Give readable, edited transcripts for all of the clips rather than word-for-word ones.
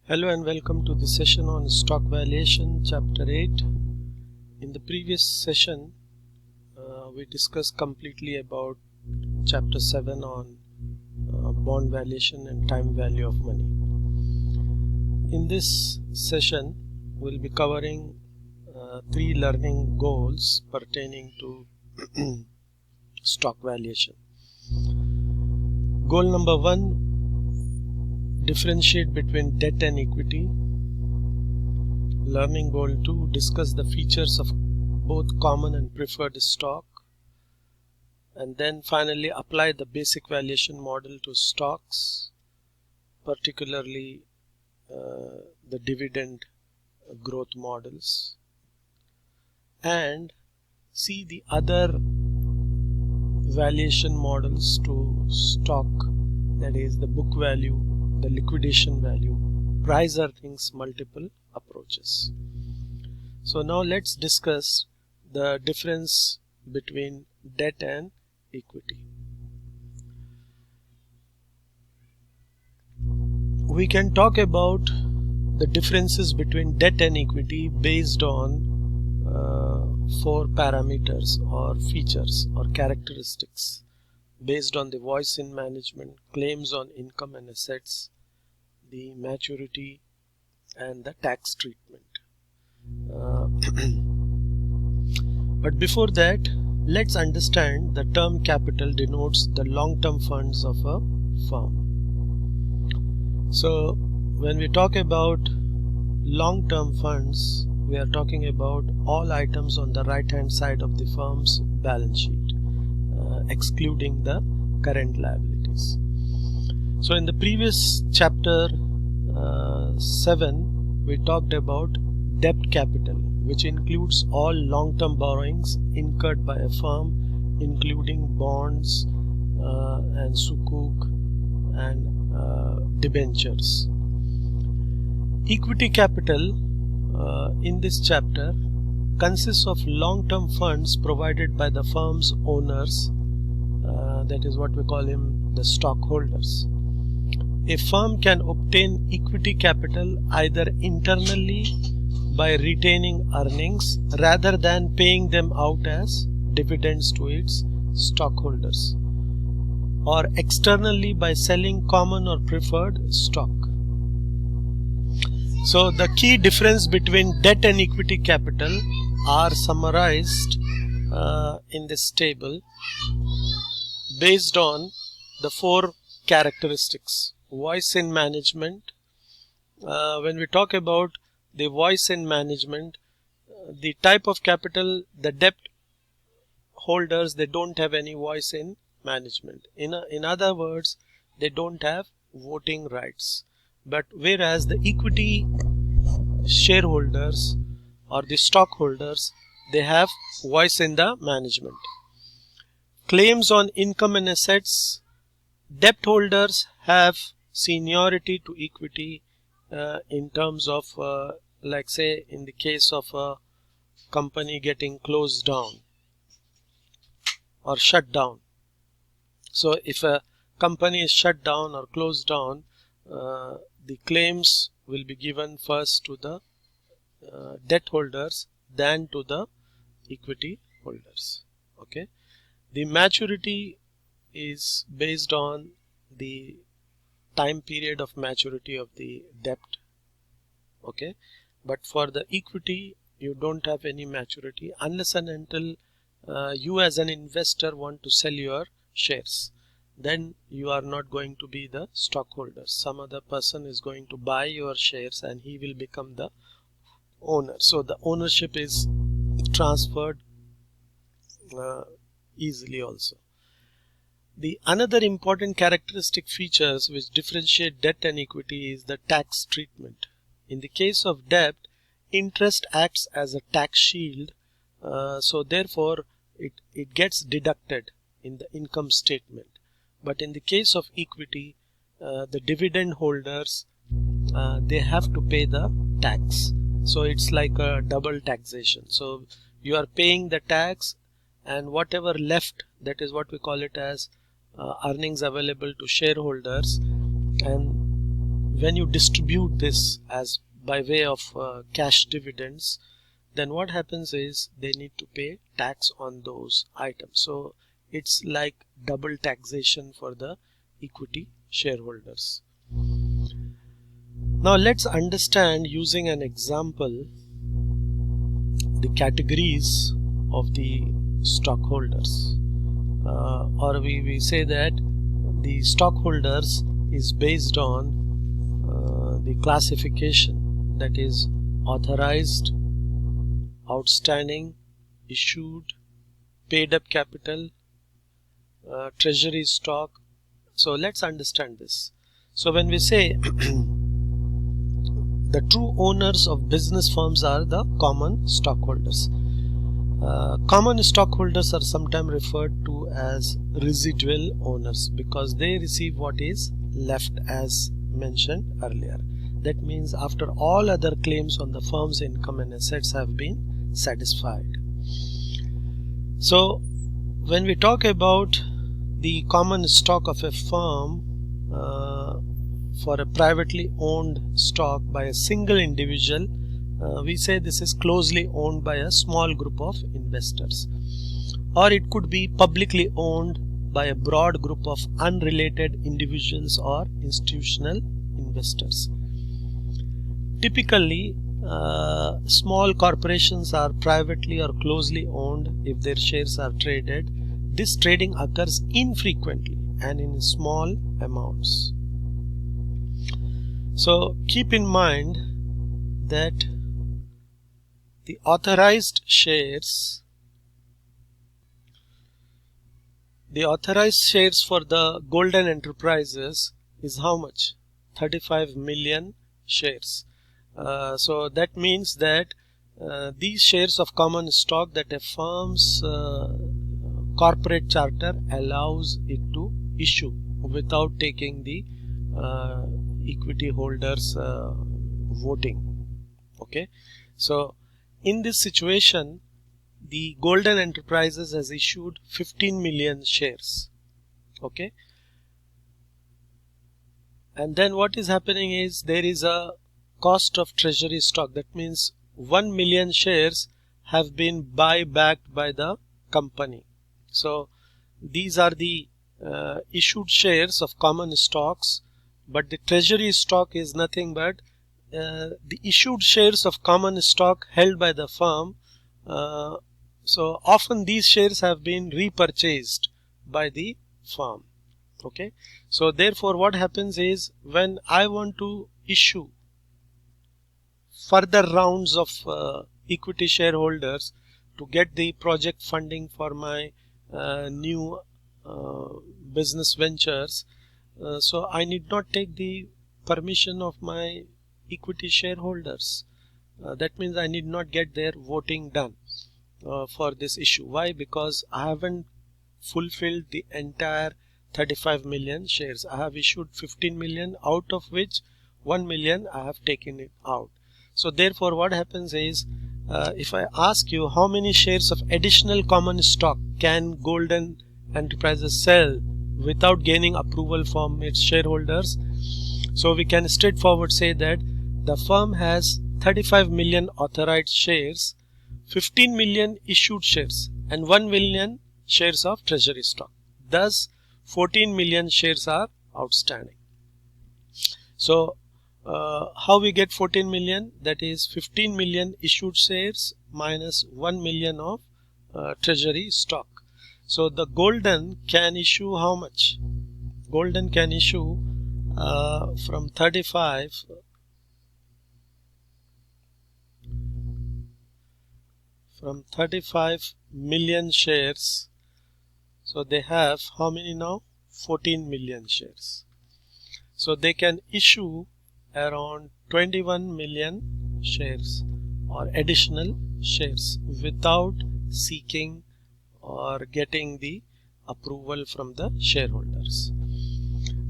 Hello and welcome to the session on stock valuation, chapter 8. In the previous session, we discussed completely about chapter 7 on bond valuation and time value of money. In this session, we'll be covering 3 learning goals pertaining to stock valuation. Goal number 1, differentiate between debt and equity. Learning goal 2, discuss the features of both common and preferred stock. And then finally apply the basic valuation model to stocks, particularly the dividend growth models, and see the other valuation models to stock, that is the book value, the liquidation value, price earnings multiple approaches. So now let's discuss the difference between debt and equity. We can talk about the differences between debt and equity based on 4 parameters or features or characteristics based on the voice in management, claims on income and assets, the maturity, and the tax treatment. But before that, let's understand the term capital denotes the long-term funds of a firm. So when we talk about long-term funds, we are talking about all items on the right-hand side of the firm's balance sheet, excluding the current liabilities. So in the previous chapter 7, we talked about debt capital, which includes all long-term borrowings incurred by a firm, including bonds and sukuk and debentures. Equity capital in this chapter consists of long-term funds provided by the firm's owners, that is what we call the stockholders. A firm can obtain equity capital either internally by retaining earnings rather than paying them out as dividends to its stockholders, or externally by selling common or preferred stock. So the key difference between debt and equity capital are summarized in this table based on the 4 characteristics. Voice in management. When we talk about the voice in management, the type of capital, the debt holders, they don't have any voice in management. In other words, they don't have voting rights. But whereas the equity shareholders or the stockholders, they have voice in the management. Claims on income and assets. Debt holders have seniority to equity in terms of like say in the case of a company getting closed down or shut down. So if a company is shut down or closed down, the claims will be given first to the debt holders than to the equity holders. Okay. The maturity is based on the time period of maturity of the debt. Okay. But for the equity, you don't have any maturity unless and until you as an investor want to sell your shares. Then you are not going to be the stockholder. Some other person is going to buy your shares and he will become the owner. So the ownership is transferred easily also. The another important characteristic features which differentiate debt and equity is the tax treatment. In the case of debt, interest acts as a tax shield, so therefore it gets deducted in the income statement. But in the case of equity, the dividend holders, they have to pay the tax. So it's like a double taxation. So you are paying the tax, and whatever left, that is what we call it as earnings available to shareholders, and when you distribute this as by way of cash dividends, then what happens is they need to pay tax on those items. So it's like double taxation for the equity shareholders. Now let's understand, using an example, the categories of the stockholders, or we say that the stockholders is based on the classification, that is authorized, outstanding, issued, paid up capital, treasury stock. So let's understand this. So when we say the true owners of business firms are the common stockholders. Common stockholders are sometimes referred to as residual owners because they receive what is left, as mentioned earlier. That means after all other claims on the firm's income and assets have been satisfied. So when we talk about the common stock of a firm, for a privately owned stock by a single individual, we say this is closely owned by a small group of investors, or it could be publicly owned by a broad group of unrelated individuals or institutional investors. Typically, small corporations are privately or closely owned if their shares are traded. This trading occurs infrequently and in small amounts. So keep in mind that the authorized shares for the Golden Enterprises is how much? 35 million shares. So that means that these shares of common stock that a firm's corporate charter allows it to issue without taking the equity holders voting. Okay, so in this situation, the Golden Enterprises has issued 15 million shares. Okay, and then what is happening is there is a cost of treasury stock. That means 1 million shares have been backed by the company. So these are the issued shares of common stocks, but the treasury stock is nothing but the issued shares of common stock held by the firm. So often these shares have been repurchased by the firm. Okay, so therefore what happens is, when I want to issue further rounds of equity shareholders to get the project funding for my new business ventures, so I need not take the permission of my equity shareholders. That means I need not get their voting done for this issue. Why? Because I haven't fulfilled the entire 35 million shares. I have issued 15 million, out of which 1 million I have taken it out. So therefore what happens is, if I ask you how many shares of additional common stock can Golden Enterprises sell without gaining approval from its shareholders, so we can straightforward say that the firm has 35 million authorized shares, 15 million issued shares, and 1 million shares of treasury stock. Thus 14 million shares are outstanding. So how we get 14 million? That is 15 million issued shares minus 1 million of treasury stock. So the Golden can issue how much? Golden can issue from 35 million shares. So they have how many now? 14 million shares. So they can issue around 21 million shares or additional shares without seeking or getting the approval from the shareholders.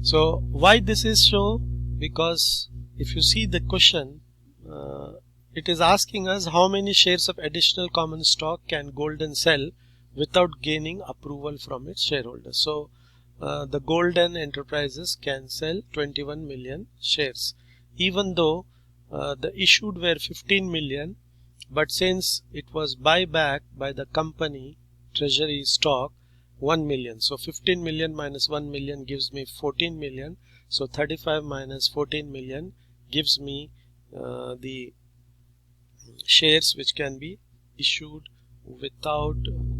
So why this is so? Because if you see the question, it is asking us how many shares of additional common stock can Golden sell without gaining approval from its shareholders. So the Golden Enterprises can sell 21 million shares, even though the issued were 15 million, but since it was buyback by the company treasury stock 1 million, so 15 million minus 1 million gives me 14 million, so 35 minus 14 million gives me the shares which can be issued without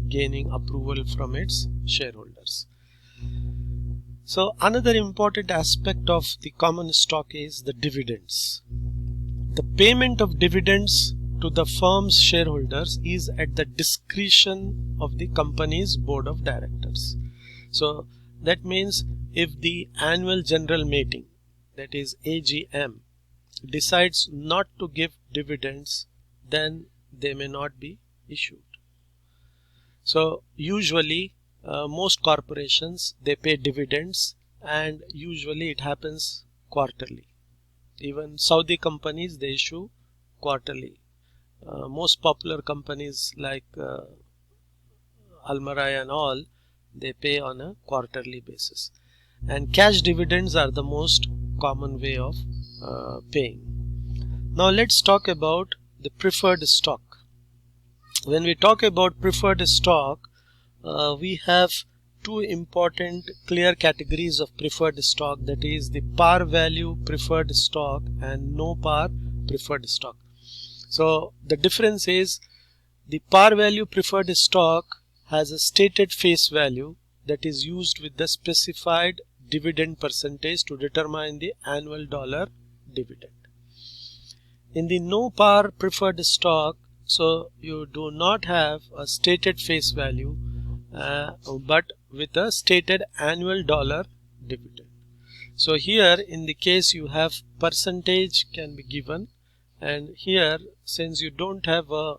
gaining approval from its shareholders. So another important aspect of the common stock is the dividends. The payment of dividends to the firm's shareholders is at the discretion of the company's board of directors. So that means if the annual general meeting, that is AGM, decides not to give dividends, then they may not be issued. So usually most corporations, they pay dividends, and usually it happens quarterly. Even Saudi companies, they issue quarterly. Most popular companies like Almarai and all, they pay on a quarterly basis, and cash dividends are the most common way of paying. Now let's talk about the preferred stock. When we talk about preferred stock, we have two important clear categories of preferred stock, that is the par value preferred stock and no par preferred stock. So the difference is the par value preferred stock has a stated face value that is used with the specified dividend percentage to determine the annual dollar dividend. In the no par preferred stock, so you do not have a stated face value but with a stated annual dollar dividend. So here in the case you have percentage can be given, and here since you don't have a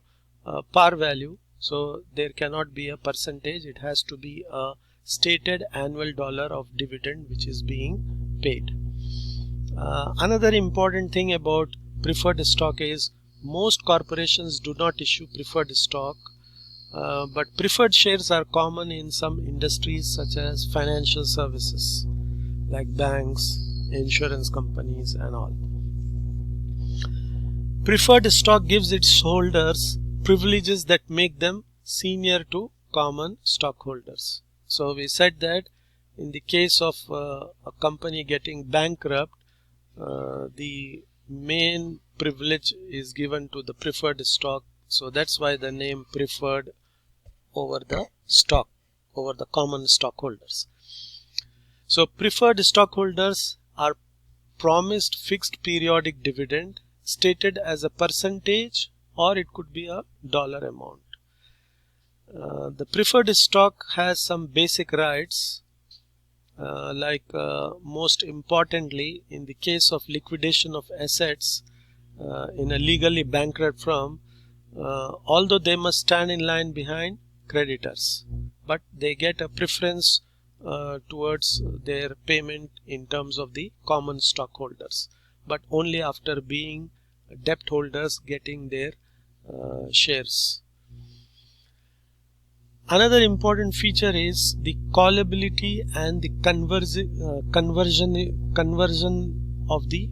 par value, so there cannot be a percentage, it has to be a stated annual dollar of dividend which is being paid. Another important thing about preferred stock is most corporations do not issue preferred stock, but preferred shares are common in some industries such as financial services like banks, insurance companies and all. Preferred stock gives its holders privileges that make them senior to common stockholders. So we said that in the case of a company getting bankrupt, the main privilege is given to the preferred stock, so that's why the name preferred over the stock, over the common stockholders. So preferred stockholders are promised fixed periodic dividend stated as a percentage, or it could be a dollar amount. The preferred stock has some basic rights, most importantly in the case of liquidation of assets in a legally bankrupt firm, although they must stand in line behind creditors, but they get a preference towards their payment in terms of the common stockholders, but only after being debt holders getting their shares. Another important feature is the callability and the conversion of the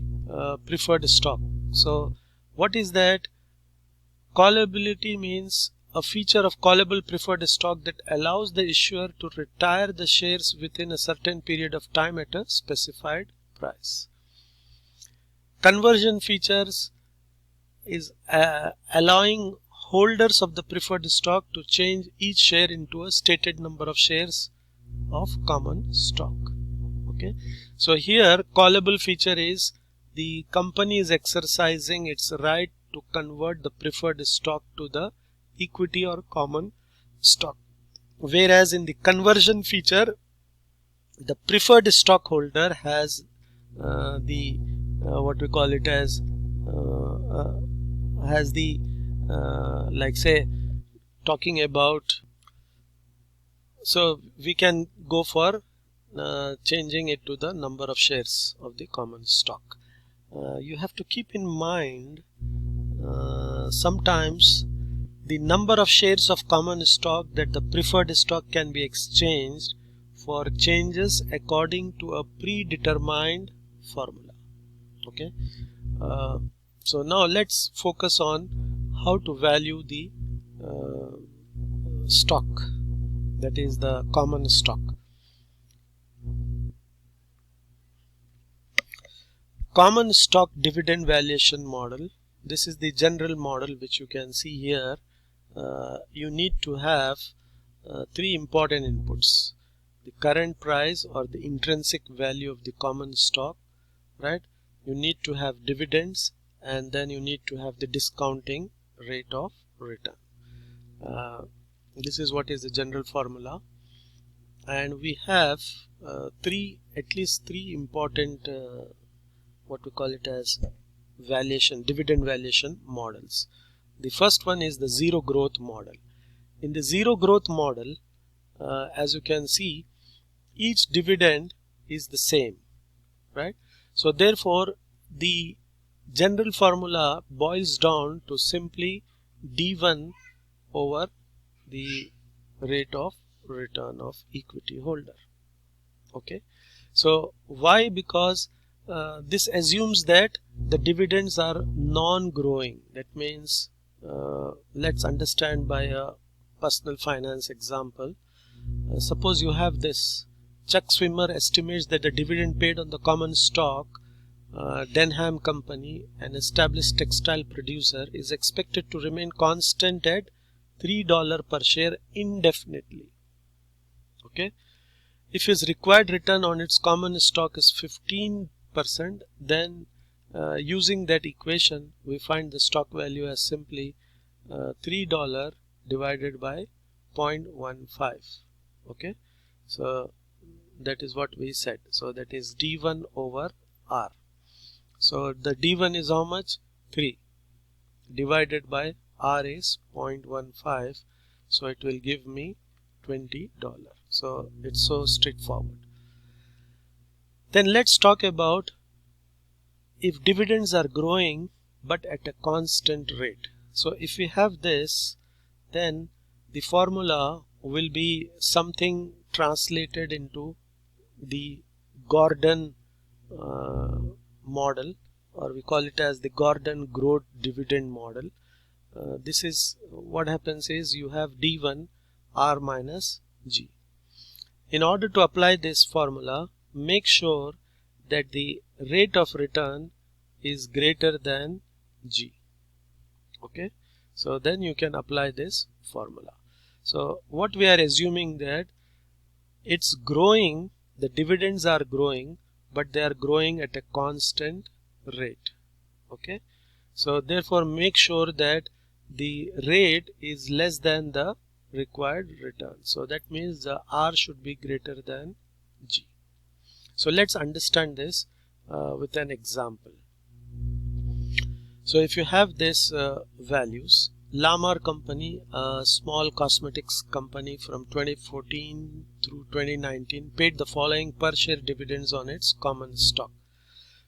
preferred stock. So what is that? Callability means a feature of callable preferred stock that allows the issuer to retire the shares within a certain period of time at a specified price. Conversion features is allowing holders of the preferred stock to change each share into a stated number of shares of common stock. Okay, so here callable feature is the company is exercising its right to convert the preferred stock to the equity or common stock, whereas in the conversion feature the preferred stockholder has what we call it as has the like say talking about, so we can go for changing it to the number of shares of the common stock. You have to keep in mind sometimes the number of shares of common stock that the preferred stock can be exchanged for changes according to a predetermined formula. Okay, so now let's focus on how to value the stock, that is the common stock. Common stock dividend valuation model. This is the general model which you can see here. You need to have three important inputs: the current price or the intrinsic value of the common stock, right? You need to have dividends, and then you need to have the discounting rate of return. This is what is the general formula, and we have at least three important what we call it as dividend valuation models. The first one is the zero growth model. In the zero growth model, as you can see, each dividend is the same, right? So therefore the general formula boils down to simply d1 over the rate of return of equity holder. Okay, so why? Because this assumes that the dividends are non-growing. That means let's understand by a personal finance example. Suppose you have this: Chuck Swimmer estimates that the dividend paid on the common stock, Denham Company, an established textile producer, is expected to remain constant at $3 per share indefinitely. Okay, if his required return on its common stock is 15%, then using that equation we find the stock value as simply $3 divided by 0.15. Okay, so that is what we said. So that is d1 over r. So the d1 is how much? 3 divided by r is 0.15, so it will give me $20. So it's so straightforward. Then let's talk about if dividends are growing but at a constant rate. So if we have this, then the formula will be something translated into the Gordon model, or we call it as the Gordon growth dividend model. This is what happens is you have d1 r minus g. In order to apply this formula, make sure that the rate of return is greater than g. Okay, so then you can apply this formula. So what we are assuming that it's growing, the dividends are growing, but they are growing at a constant rate. Okay, so therefore make sure that the rate is less than the required return. So that means the r should be greater than g. So let's understand this with an example. So if you have this values, Lamar Company, a small cosmetics company, from 2014 through 2019 paid the following per share dividends on its common stock.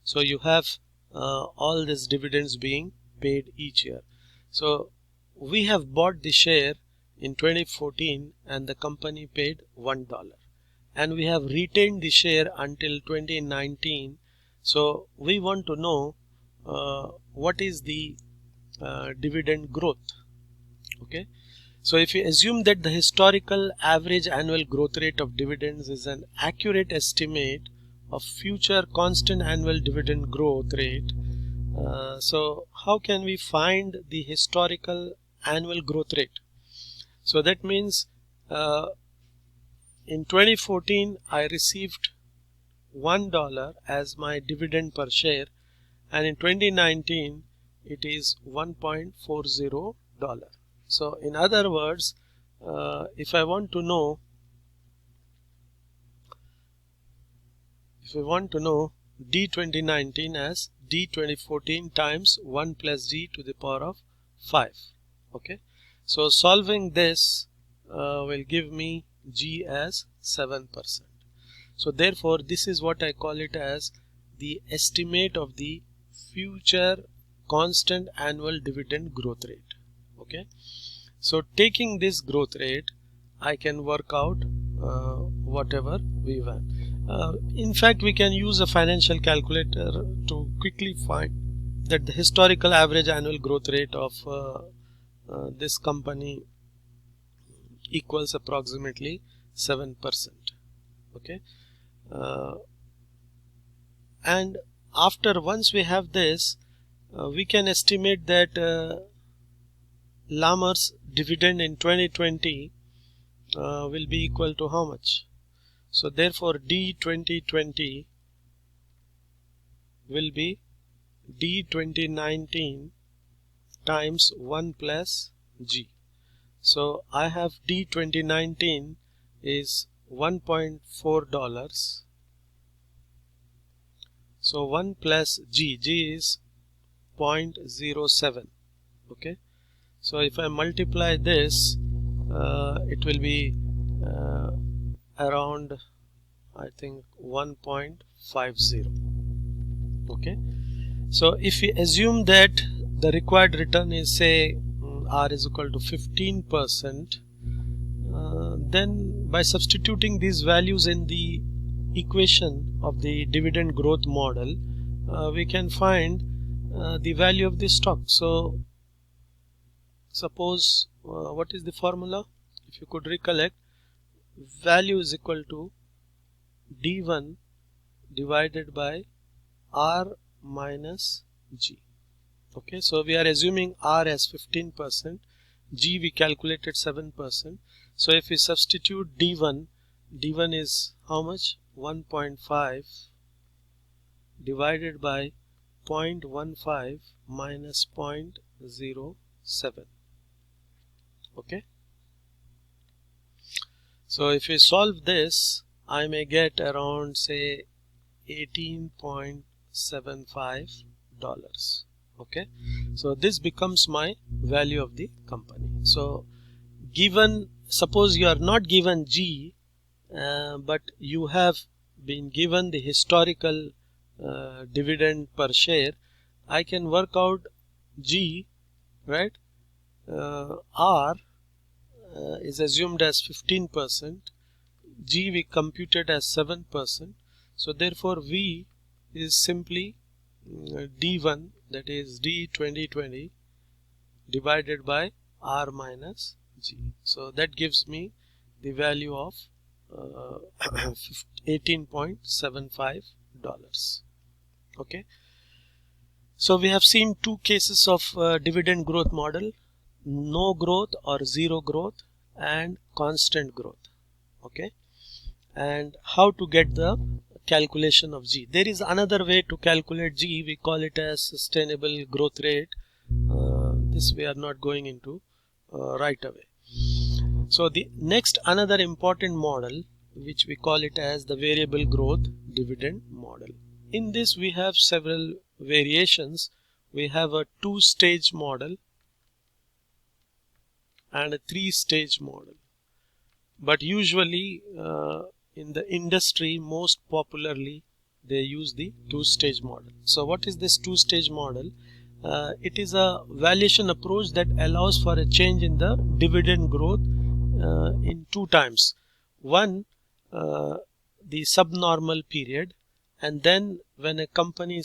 So you have all these dividends being paid each year. So we have bought the share in 2014 and the company paid $1, and we have retained the share until 2019. So we want to know what is the dividend growth. Okay, so if you assume that the historical average annual growth rate of dividends is an accurate estimate of future constant annual dividend growth rate, so how can we find the historical annual growth rate? So that means in 2014 I received $1 as my dividend per share, and in 2019 it is $1.40. So in other words, if I want to know D2019 as D2014 times 1 plus D to the power of 5. Okay, so solving this will give me G as 7%. So therefore this is what I call it as the estimate of the future constant annual dividend growth rate. Okay, so taking this growth rate, I can work out whatever we want. In fact, we can use a financial calculator to quickly find that the historical average annual growth rate of this company equals approximately 7%. Okay, and after once we have this, we can estimate that Lamar's dividend in 2020 will be equal to how much? So therefore D 2020 will be D 2019 times 1 plus G. So I have D 2019 is $1.4. So 1 plus G is 0.07. Okay, so if I multiply this, it will be around, I think, 1.50. Okay, so if we assume that the required return is, say, R is equal to 15%, then by substituting these values in the equation of the dividend growth model, we can find the value of the stock. So suppose, what is the formula? If you could recollect, value is equal to D1 divided by R minus G. Okay, so we are assuming R as 15%, G we calculated 7%. So if we substitute D1 is how much? 1.5 divided by 0.15 minus 0.07. Okay, so if we solve this, I may get around, say, $18.75. Okay, so this becomes my value of the company. So given, suppose you are not given G, but you have been given the historical dividend per share, I can work out G, right? R is assumed as 15%, G we computed as 7%, so therefore V is simply D1, that is D 2020 divided by R minus G. So that gives me the value of $18.75. Okay, so we have seen two cases of dividend growth model: no growth or zero growth and constant growth. Okay, and how to get the calculation of G. There is another way to calculate G. We call it as sustainable growth rate. This we are not going into right away. So the next another important model, which we call it as the variable growth dividend model. In this we have several variations. We have a two-stage model and a three-stage model, but usually in the industry, most popularly they use the two-stage model. So what is this two-stage model? It is a valuation approach that allows for a change in the dividend growth in two times. One, the subnormal period, and then when a company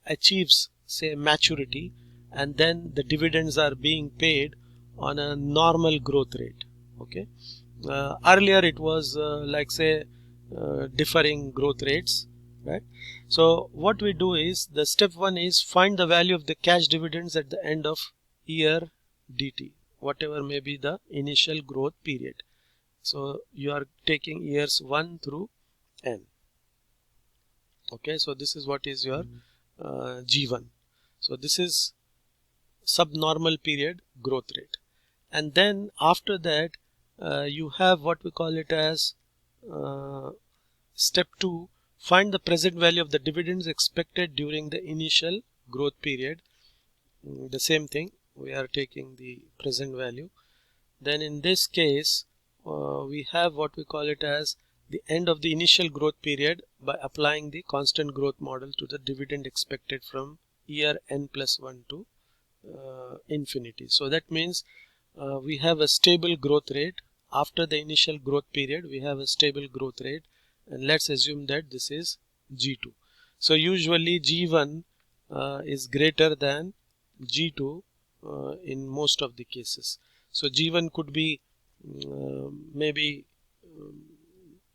achieves, say, maturity, and then the dividends are being paid on a normal growth rate. Okay, earlier it was like, say, differing growth rates, right? So what we do is, the step one is find the value of the cash dividends at the end of year dt, whatever may be the initial growth period. So you are taking years 1 through n. Okay, so this is what is your G1. So this is subnormal period growth rate, and then after that you have what we call it as step 2, find the present value of the dividends expected during the initial growth period. The same thing, we are taking the present value. Then in this case we have what we call it as the end of the initial growth period by applying the constant growth model to the dividend expected from year n plus 1 to infinity. So that means we have a stable growth rate after the initial growth period we have a stable growth rate, and let's assume that this is G2. So usually G1 is greater than G2 in most of the cases. So G1 could be maybe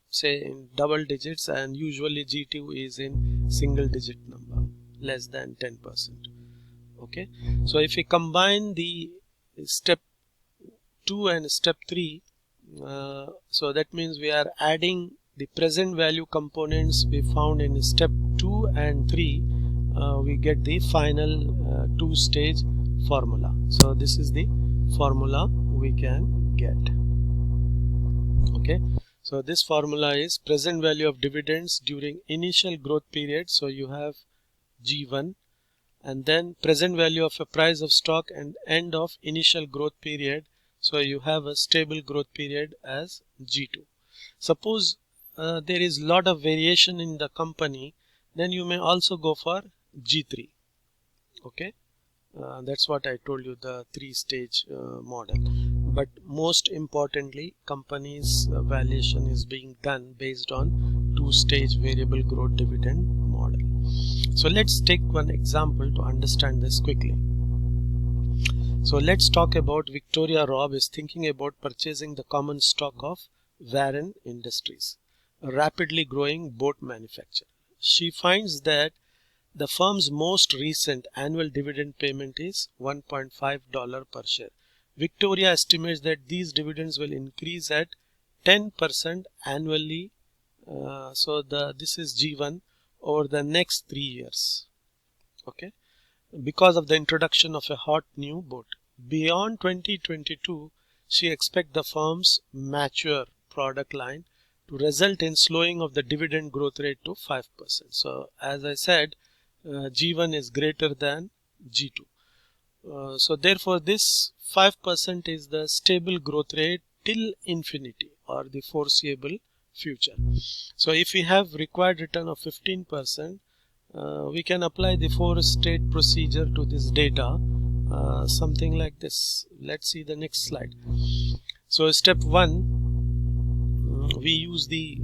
say in double digits, and usually G2 is in single digit number, less than 10%. Okay, so if we combine the step 2 and step 3, so that means we are adding the present value components we found in step 2 and 3, we get the final two-stage formula. So this is the formula we can get. Okay, so this formula is present value of dividends during initial growth period, so you have G1, and then present value of a price of stock and end of initial growth period, so you have a stable growth period as G2. Suppose there is lot of variation in the company, then you may also go for G3. Okay, that's what I told you, the three-stage model. But most importantly, company's valuation is being done based on two-stage variable growth dividend model. So let's take one example to understand this quickly. So let's talk about Victoria Robb is thinking about purchasing the common stock of Warren Industries, a rapidly growing boat manufacturer. She finds that the firm's most recent annual dividend payment is $1.5 per share. Victoria estimates that these dividends will increase at 10% annually. This is G1 over the next 3 years. Okay, because of the introduction of a hot new boat. Beyond 2022, she expects the firm's mature product line to result in slowing of the dividend growth rate to 5%. So as I said, G1 is greater than G2. So therefore this 5% is the stable growth rate till infinity or the foreseeable future. So if we have required return of 15%, we can apply the 4-stage procedure to this data, something like this. Let's see the next slide. So step 1, we use the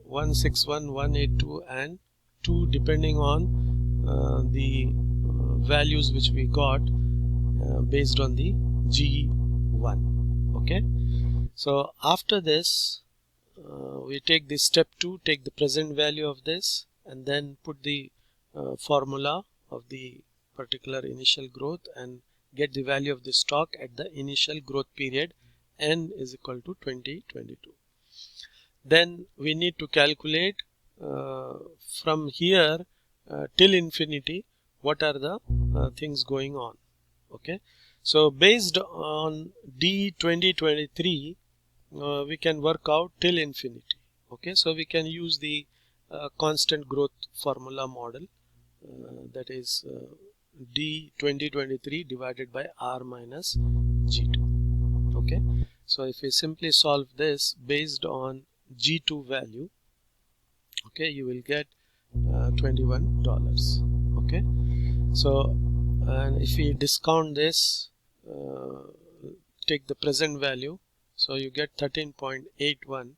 161, 182 and 2 depending on the values which we got based on the G1. Okay, so after this we take the step 2, take the present value of this and then put the formula of the particular initial growth and get the value of the stock at the initial growth period n is equal to 2022. Then we need to calculate from here till infinity what are the things going on. Okay, so based on D 2023 we can work out till infinity. Okay, so we can use the constant growth formula model, that is D 2023 divided by R minus G2. Okay, so if we simply solve this based on G2 value, okay, you will get $21. Okay, so and if we discount this, take the present value, so you get 13.81.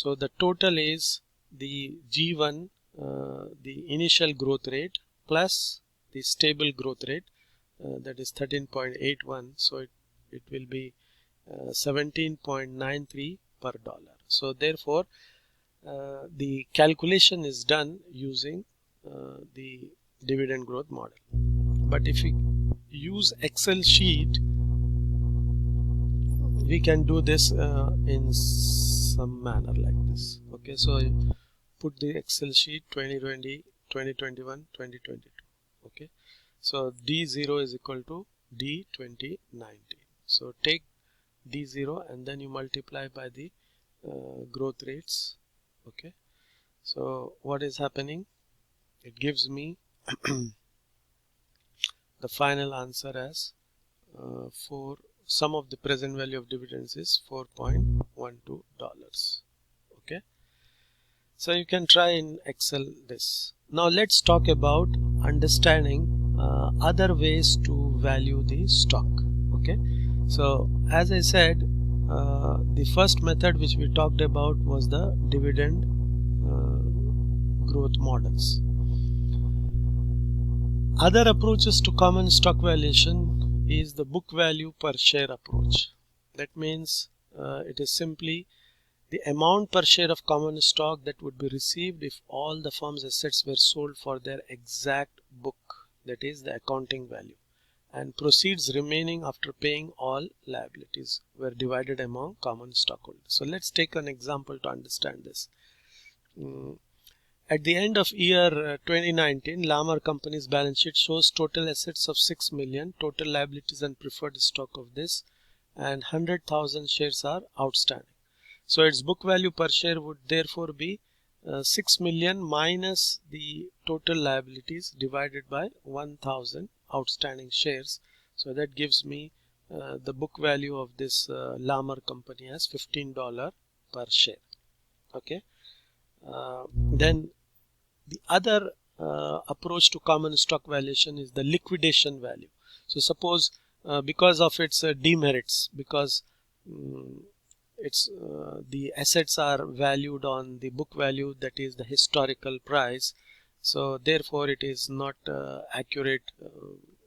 so the total is the G1, the initial growth rate plus the stable growth rate, that is 13.81, so it will be 17.93 per dollar. So therefore the calculation is done using the dividend growth model. But if we use Excel sheet, we can do this in some manner like this. Okay, so put the Excel sheet 2020, 2021, 2022. Okay, so D0 is equal to D2019. So take D0 and then you multiply by the growth rates. Okay, so what is happening? It gives me the final answer as for sum of the present value of dividends is $4.12. Okay, so you can try in Excel this. Now let's talk about understanding other ways to value the stock. Okay, so as I said, The first method which we talked about was the dividend growth models. Other approaches to common stock valuation is the book value per share approach. That means it is simply the amount per share of common stock that would be received if all the firm's assets were sold for their exact book, that is the accounting value, and proceeds remaining after paying all liabilities were divided among common stockholders. So let's take an example to understand this. At the end of year 2019, Lamar Company's balance sheet shows total assets of 6 million, total liabilities and preferred stock of this, and 100,000 shares are outstanding. So its book value per share would therefore be 6 million minus the total liabilities divided by 1,000 outstanding shares. So that gives me the book value of this Lamar company as $15 per share. Okay. Then the other approach to common stock valuation is the liquidation value. So suppose because of its demerits, because it's the assets are valued on the book value, that is the historical price, so therefore it is not accurate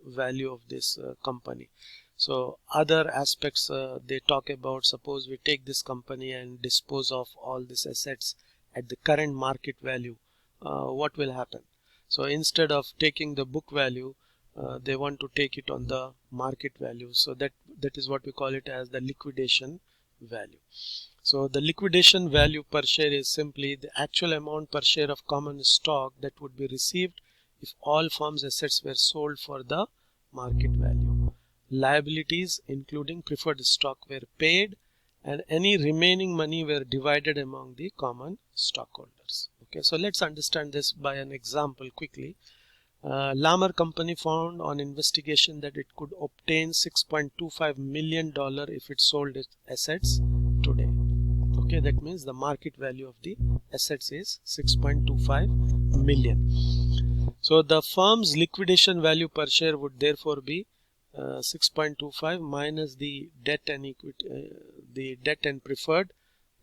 value of this company. So other aspects they talk about, suppose we take this company and dispose of all these assets at the current market value, what will happen? So instead of taking the book value, they want to take it on the market value. So that is what we call it as the liquidation value. So the liquidation value per share is simply the actual amount per share of common stock that would be received if all firm's assets were sold for the market value. Liabilities including preferred stock were paid and any remaining money were divided among the common stockholders. Okay, so let's understand this by an example quickly. Lamar company found on investigation that it could obtain $6.25 million if it sold its assets today. Okay, that means the market value of the assets is 6.25 million. So the firm's liquidation value per share would therefore be 6.25 minus the debt and equity, the debt and preferred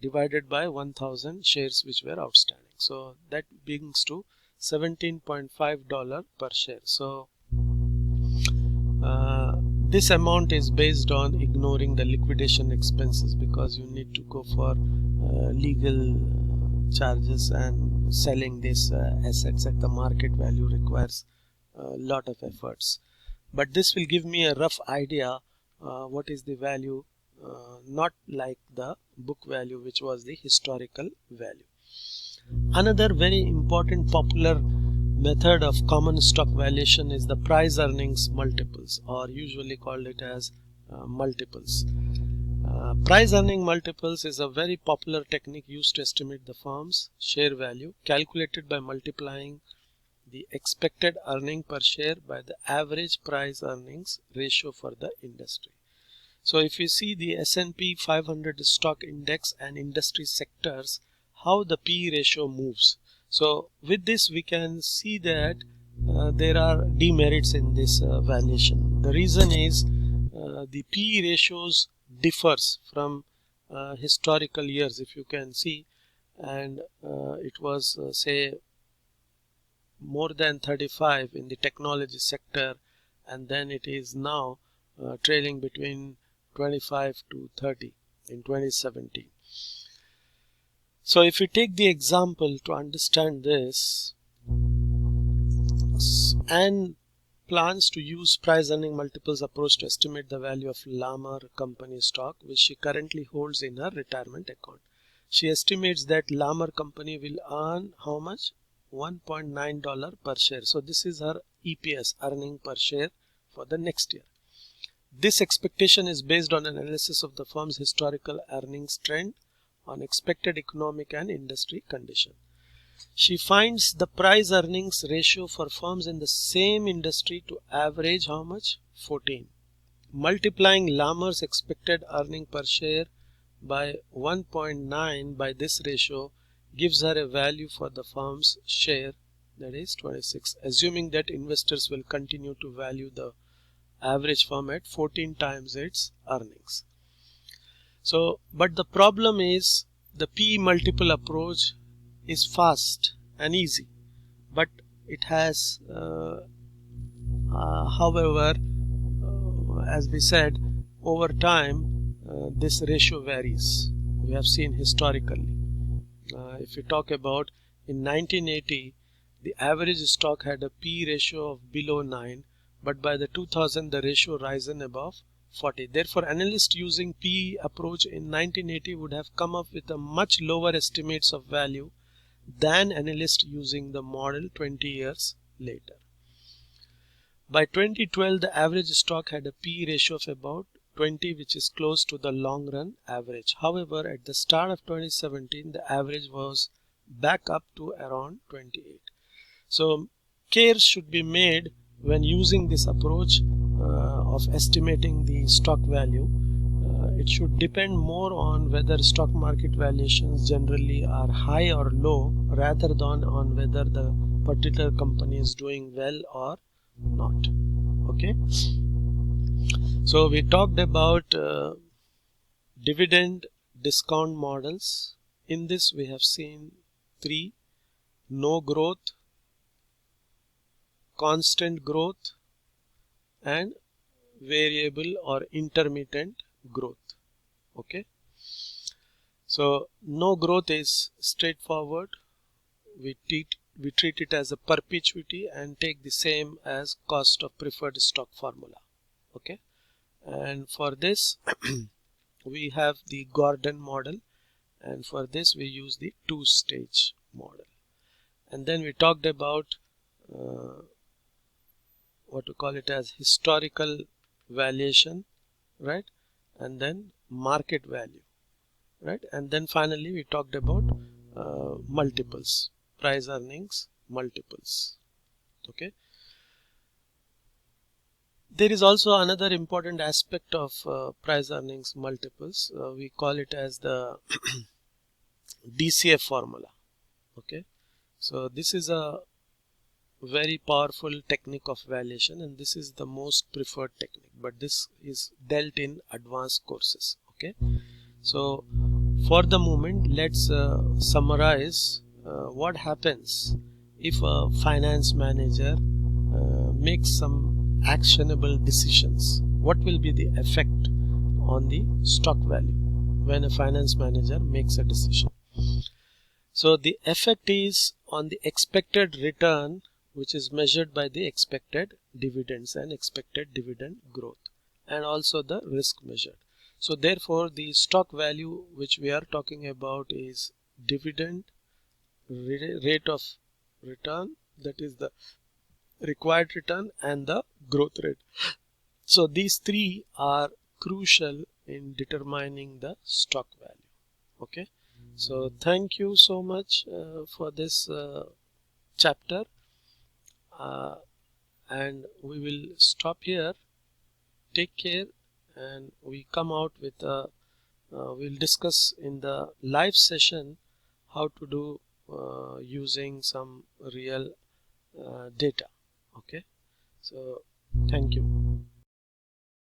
divided by 1,000 shares which were outstanding. So that brings to $17.5 per share. So this amount is based on ignoring the liquidation expenses, because you need to go for legal charges, and selling these assets at the market value requires a lot of efforts. But this will give me a rough idea what is the value, not like the book value which was the historical value. Another very important popular method of common stock valuation is the price earnings multiples, or usually called it as multiples. Price earning multiples is a very popular technique used to estimate the firm's share value, calculated by multiplying the expected earning per share by the average price earnings ratio for the industry. So if you see the S&P 500 stock index and industry sectors, how the P ratio moves. So with this we can see that there are demerits in this valuation. The reason is the P ratios differs from historical years, if you can see, and it was say more than 35 in the technology sector, and then it is now trailing between 25 to 30 in 2017. So if we take the example to understand this, and plans to use price earning multiples approach to estimate the value of Lamar company stock, which she currently holds in her retirement account. She estimates that Lamar company will earn how much? $1.9 per share. So this is her EPS, earning per share, for the next year. This expectation is based on an analysis of the firm's historical earnings trend on expected economic and industry condition. She finds the price earnings ratio for firms in the same industry to average how much? 14. Multiplying Lamar's expected earning per share by 1.9 by this ratio gives her a value for the firm's share, that is 26, assuming that investors will continue to value the average firm at 14 times its earnings. So but the problem is the P multiple approach is fast and easy, but it has however, as we said, over time this ratio varies. We have seen historically. If we talk about in 1980, the average stock had a P ratio of below 9, but by the 2000 the ratio risen above 40. Therefore, analysts using P approach in 1980 would have come up with a much lower estimates of value than analysts using the model 20 years later. By 2012, the average stock had a P ratio of about 20, which is close to the long run average. However, at the start of 2017, the average was back up to around 28. So care should be made when using this approach of estimating the stock value. It should depend more on whether stock market valuations generally are high or low rather than on whether the particular company is doing well or not. Okay, so we talked about dividend discount models. In this we have seen three: no growth, constant growth, and variable or intermittent growth. Okay, so no growth is straightforward. We treat it as a perpetuity and take the same as cost of preferred stock formula. Okay, and for this we have the Gordon model, and for this we use the two-stage model. And then we talked about what to call it as historical valuation, right? And then market value, right? And then finally we talked about multiples, price earnings multiples. Okay, there is also another important aspect of price earnings multiples. We call it as the DCF formula. Okay, so this is a very powerful technique of valuation, and this is the most preferred technique, but this is dealt in advanced courses. Okay, so for the moment let's summarize what happens if a finance manager makes some actionable decisions. What will be the effect on the stock value when a finance manager makes a decision? So the effect is on the expected return, which is measured by the expected dividends and expected dividend growth, and also the risk measured. So therefore the stock value which we are talking about is dividend, rate of return, that is the required return, and the growth rate. So these three are crucial in determining the stock value. Okay, so thank you so much for this chapter, and we will stop here. Take care, and we come out with a we'll discuss in the live session how to do using some real data. Okay, so thank you.